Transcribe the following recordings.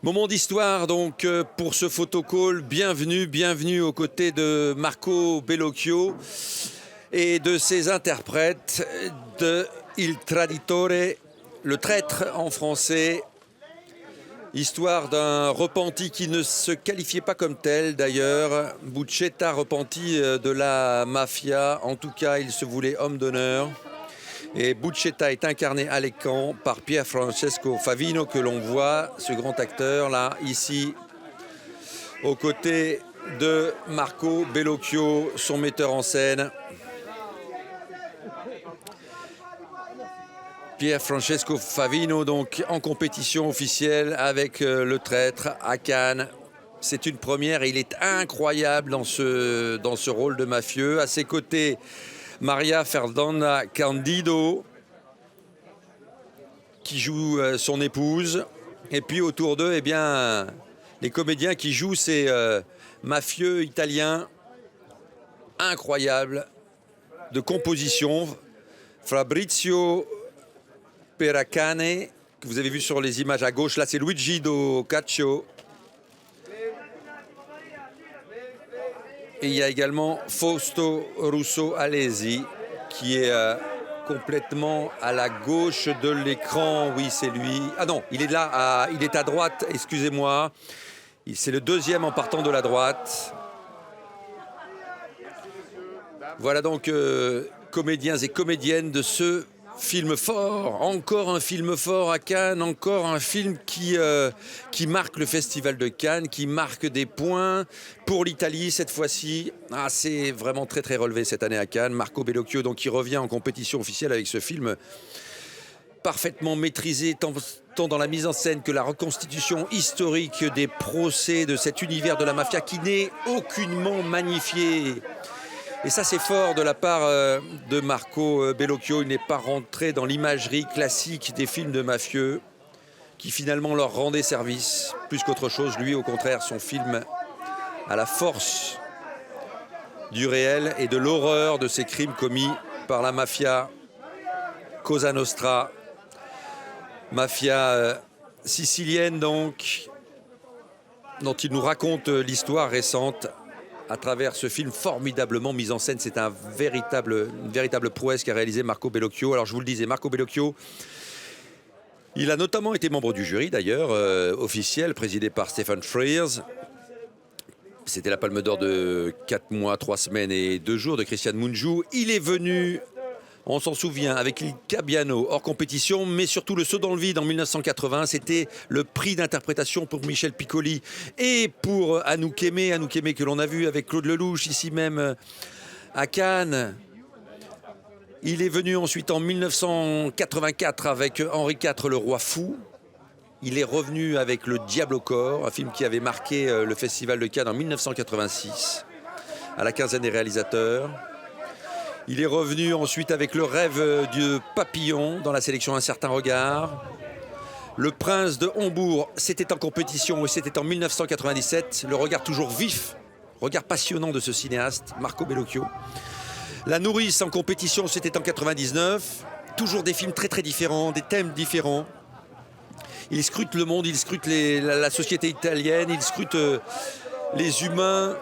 Moment d'histoire donc pour ce photocall. Bienvenue aux côtés de Marco Bellocchio et de ses interprètes de Il Traditore, le traître en français. Histoire d'un repenti qui ne se qualifiait pas comme tel d'ailleurs. Buscetta, repenti de la mafia. En tout cas, il se voulait homme d'honneur. Et Buscetta est incarné à l'écran par Pier Francesco Favino, que l'on voit, ce grand acteur là, ici, aux côtés de Marco Bellocchio, son metteur en scène. Pier Francesco Favino, donc en compétition officielle avec le traître à Cannes. C'est une première et il est incroyable dans ce rôle de mafieux. À ses côtés, Maria Fernanda Candido, qui joue son épouse. Et puis autour d'eux, eh bien, les comédiens qui jouent ces mafieux italiens incroyables de composition. Fabrizio Peracane, que vous avez vu sur les images à gauche. Là, c'est Luigi Caccio. Et il y a également Fausto Russo Alesi, qui est complètement à la gauche de l'écran. Oui, c'est lui. Ah non, il est là, il est à droite, excusez-moi. C'est le deuxième en partant de la droite. Voilà donc comédiens et comédiennes de ce film fort. Encore un film fort à Cannes, encore un film qui marque le Festival de Cannes, qui marque des points pour l'Italie cette fois-ci. Ah, c'est vraiment très très relevé cette année à Cannes. Marco Bellocchio, donc, qui revient en compétition officielle avec ce film parfaitement maîtrisé, tant dans la mise en scène que la reconstitution historique des procès de cet univers de la mafia qui n'est aucunement magnifié. Et ça, c'est fort de la part de Marco Bellocchio. Il n'est pas rentré dans l'imagerie classique des films de mafieux qui finalement leur rendait service plus qu'autre chose. Lui, au contraire, son film a la force du réel et de l'horreur de ces crimes commis par la mafia Cosa Nostra, mafia sicilienne donc, dont il nous raconte l'histoire récente à travers ce film formidablement mis en scène. C'est une véritable prouesse qu'a réalisé Marco Bellocchio. Alors je vous le disais, Marco Bellocchio, il a notamment été membre du jury d'ailleurs, officiel, présidé par Stephen Frears. C'était la Palme d'Or de 4 mois, 3 semaines et 2 jours de Christian Mungiu. Il est venu, on s'en souvient, avec Il Gabbiano hors compétition, mais surtout Le Saut dans le vide en 1980. C'était le prix d'interprétation pour Michel Piccoli et pour Anouk Aimée que l'on a vu avec Claude Lelouch ici même à Cannes. Il est venu ensuite en 1984 avec Henri IV, Le Roi Fou. Il est revenu avec Le Diable au corps, un film qui avait marqué le Festival de Cannes en 1986, à la quinzaine des réalisateurs. Il est revenu ensuite avec Le Rêve du papillon dans la sélection Un certain regard. Le Prince de Hombourg, c'était en compétition et c'était en 1997. Le regard toujours vif, regard passionnant de ce cinéaste, Marco Bellocchio. La Nourrice en compétition, c'était en 99. Toujours des films très très différents, des thèmes différents. Il scrute le monde, il scrute la société italienne, il scrute les humains.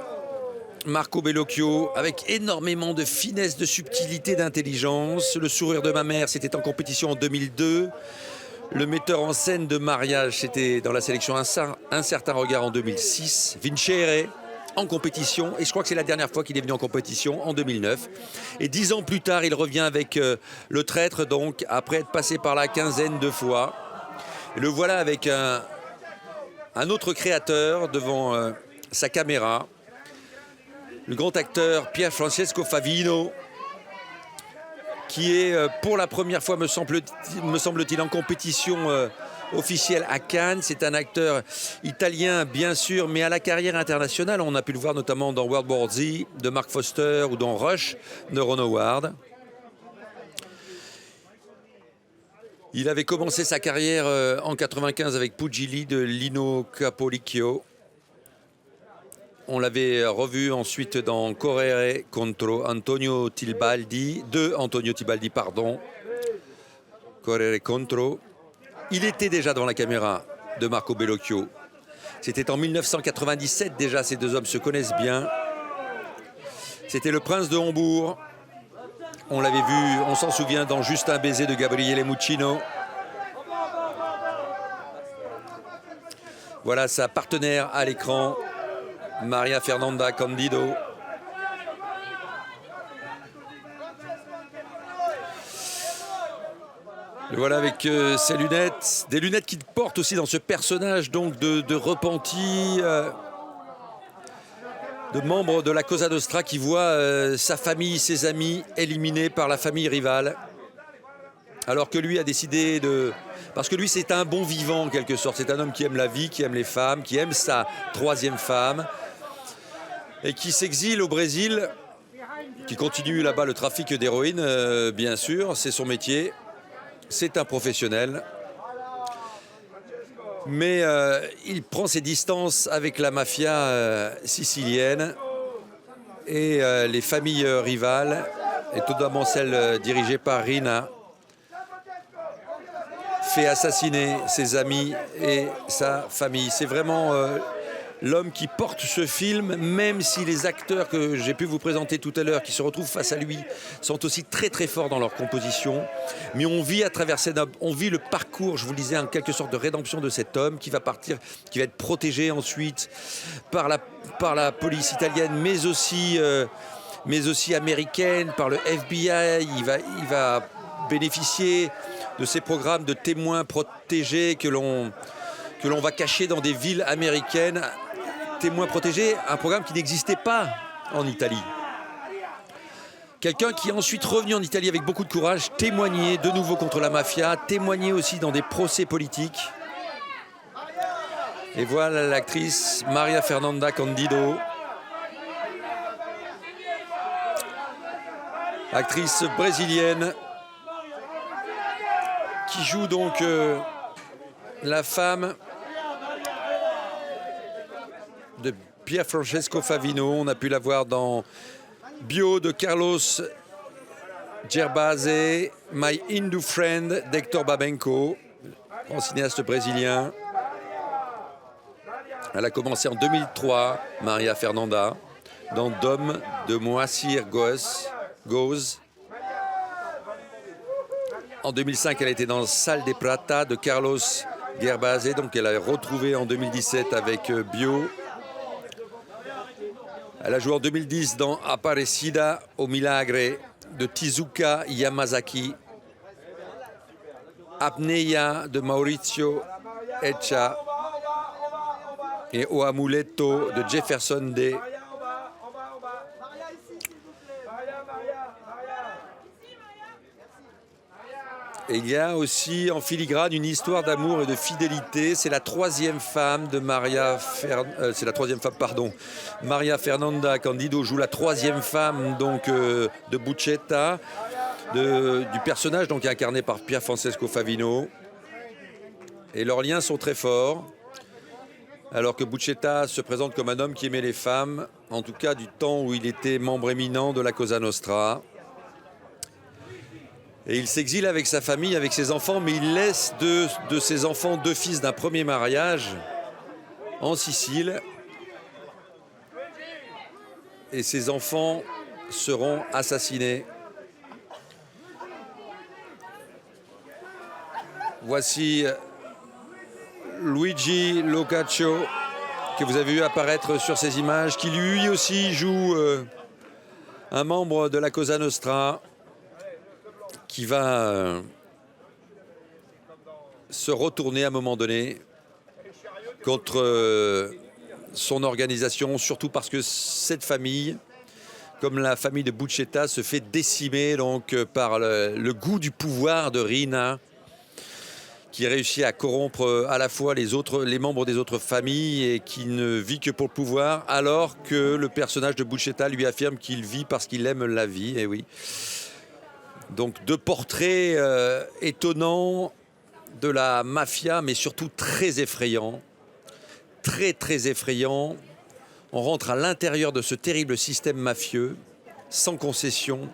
Marco Bellocchio, avec énormément de finesse, de subtilité, d'intelligence. Le sourire de ma mère, c'était en compétition en 2002. Le metteur en scène de Mariage, c'était dans la sélection Un certain regard en 2006. Vincere, en compétition. Et je crois que c'est la dernière fois qu'il est venu en compétition, en 2009. Et 10 ans plus tard, il revient avec Le Traître, donc, après être passé par la quinzaine de fois. Et le voilà avec un autre créateur devant sa caméra. Le grand acteur Pier Francesco Favino, qui est pour la première fois, me semble-t-il, en compétition officielle à Cannes. C'est un acteur italien, bien sûr, mais à la carrière internationale. On a pu le voir notamment dans World War Z de Mark Foster ou dans Rush de Ron Howard. Il avait commencé sa carrière en 95 avec Pugili de Lino Capolicchio. On l'avait revu ensuite dans Correre contro Antonio Tibaldi, Correre contro. Il était déjà devant la caméra de Marco Bellocchio C'était en 1997 déjà, ces deux hommes se connaissent bien. C'était le prince de Hombourg. On l'avait vu, on s'en souvient, dans Juste un baiser de Gabriele Muccino. Voilà sa partenaire à l'écran, Maria Fernanda Candido. Le voilà avec ses lunettes, des lunettes qu'il porte aussi dans ce personnage donc de repenti, de membre de la Cosa Nostra qui voit sa famille, ses amis éliminés par la famille rivale. Alors que lui a décidé de... Parce que lui, c'est un bon vivant, en quelque sorte. C'est un homme qui aime la vie, qui aime les femmes, qui aime sa troisième femme. Et qui s'exile au Brésil, qui continue là-bas le trafic d'héroïne, bien sûr. C'est son métier. C'est un professionnel. Mais il prend ses distances avec la mafia sicilienne et les familles rivales, et notamment celle dirigée par Rina, fait assassiner ses amis et sa famille. C'est vraiment l'homme qui porte ce film, même si les acteurs que j'ai pu vous présenter tout à l'heure, qui se retrouvent face à lui, sont aussi très très forts dans leur composition. Mais on vit à travers cet homme, on vit le parcours, je vous le disais, en quelque sorte de rédemption de cet homme qui va partir, qui va être protégé ensuite par la police italienne, mais aussi américaine, par le FBI. Il va bénéficier de ces programmes de témoins protégés que l'on va cacher dans des villes américaines. Témoins protégés, un programme qui n'existait pas en Italie. Quelqu'un qui est ensuite revenu en Italie avec beaucoup de courage, témoigner de nouveau contre la mafia, témoigner aussi dans des procès politiques. Et voilà l'actrice Maria Fernanda Candido, actrice brésilienne, qui joue donc la femme de Pier Francesco Favino. On a pu la voir dans Bio de Carlos Gerbasi, My Hindu Friend d'Hector Babenco, grand cinéaste brésilien. Elle a commencé en 2003, Maria Fernanda, dans Dom de Moacir Goz. En 2005, elle était dans Sal de Prata de Carlos Gerbasi, donc elle a retrouvé en 2017 avec Bio. Elle a joué en 2010 dans Aparecida au Milagre de Tezuka Yamazaki, Apneia de Maurizio Echa et O Amuleto de Jefferson D. Et il y a aussi en filigrane une histoire d'amour et de fidélité. C'est la troisième femme de Maria Fernanda Candido joue la troisième femme donc de Buscetta, du personnage donc incarné par Pier Francesco Favino. Et leurs liens sont très forts. Alors que Buscetta se présente comme un homme qui aimait les femmes, en tout cas du temps où il était membre éminent de la Cosa Nostra. Et il s'exile avec sa famille, avec ses enfants, mais il laisse de ses enfants deux fils d'un premier mariage en Sicile. Et ses enfants seront assassinés. Voici Luigi Locaccio, que vous avez vu apparaître sur ces images, qui lui aussi joue un membre de la Cosa Nostra, qui va se retourner à un moment donné contre son organisation, surtout parce que cette famille, comme la famille de Buscetta, se fait décimer donc par le goût du pouvoir de Rina, qui réussit à corrompre à la fois les membres des autres familles et qui ne vit que pour le pouvoir, alors que le personnage de Buscetta lui affirme qu'il vit parce qu'il aime la vie. Et oui. Donc deux portraits étonnants de la mafia, mais surtout très effrayants. Très très effrayants. On rentre à l'intérieur de ce terrible système mafieux, sans concession,